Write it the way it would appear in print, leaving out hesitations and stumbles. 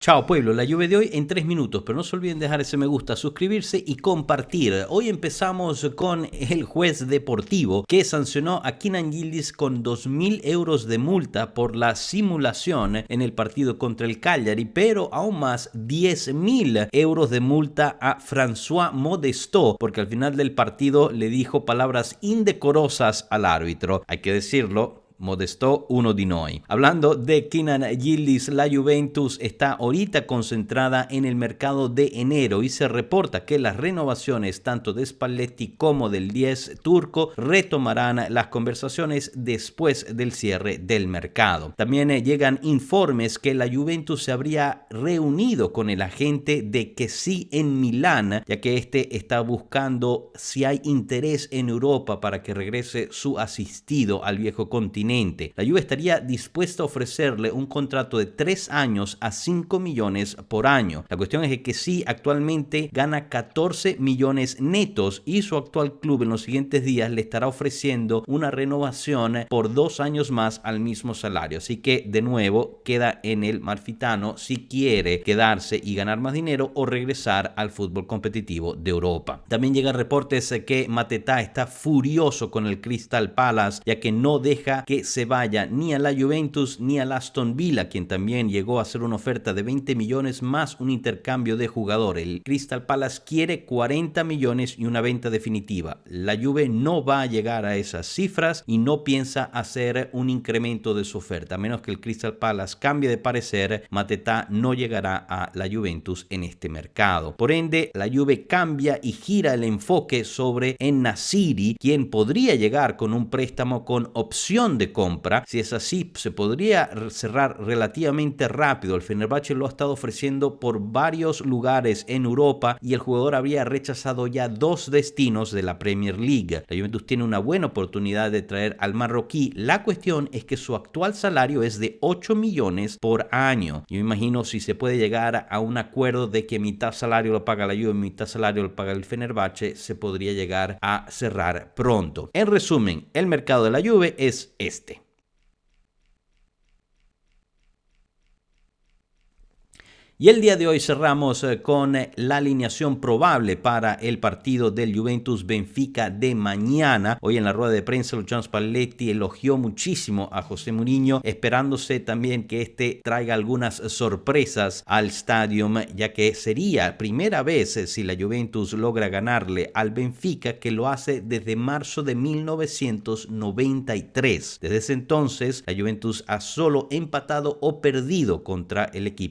Chao pueblo, la lluvia de hoy en 3 minutos, pero no se olviden dejar ese me gusta, suscribirse y compartir. Hoy empezamos con el juez deportivo que sancionó a Keenan Yildiz con 2.000 euros de multa por la simulación en el partido contra el Cagliari, pero aún más 10.000 euros de multa a François Modestot, porque al final del partido le dijo palabras indecorosas al árbitro. Hay que decirlo, Modestò uno di noi. Hablando de Keenan Yildiz, la Juventus está ahorita concentrada en el mercado de enero y se reporta que las renovaciones tanto de Spalletti como del 10 turco retomarán las conversaciones después del cierre del mercado. También llegan informes que la Juventus se habría reunido con el agente de Kessie en Milán, ya que este está buscando si hay interés en Europa para que regrese su asistido al viejo continente. La Juve estaría dispuesta a ofrecerle un contrato de 3 años a 5 millones por año. La cuestión es que sí, actualmente gana 14 millones netos y su actual club en los siguientes días le estará ofreciendo una renovación por 2 años más al mismo salario. Así que de nuevo queda en el malfitano si quiere quedarse y ganar más dinero o regresar al fútbol competitivo de Europa. También llegan reportes que Mateta está furioso con el Crystal Palace, ya que no deja que se vaya ni a la Juventus ni al Aston Villa, quien también llegó a hacer una oferta de 20 millones más un intercambio de jugador. El Crystal Palace quiere 40 millones y una venta definitiva. La Juve no va a llegar a esas cifras y no piensa hacer un incremento de su oferta. A menos que el Crystal Palace cambie de parecer, Mateta no llegará a la Juventus en este mercado. Por ende, la Juve cambia y gira el enfoque sobre En-Nesyri, quien podría llegar con un préstamo con opción de compra. Si es así, se podría cerrar relativamente rápido. El Fenerbahce lo ha estado ofreciendo por varios lugares en Europa y el jugador habría rechazado ya 2 destinos de la Premier League. La Juventus tiene una buena oportunidad de traer al marroquí. La cuestión es que su actual salario es de 8 millones por año. Yo imagino si se puede llegar a un acuerdo de que mitad salario lo paga la Juve, mitad salario lo paga el Fenerbahce, se podría llegar a cerrar pronto. En resumen, el mercado de la Juve es este. Y el día de hoy cerramos con la alineación probable para el partido del Juventus-Benfica de mañana. Hoy en la rueda de prensa Luciano Spalletti elogió muchísimo a José Mourinho, esperándose también que este traiga algunas sorpresas al Stadium, ya que sería primera vez si la Juventus logra ganarle al Benfica, que lo hace desde marzo de 1993. Desde ese entonces la Juventus ha solo empatado o perdido contra el equipo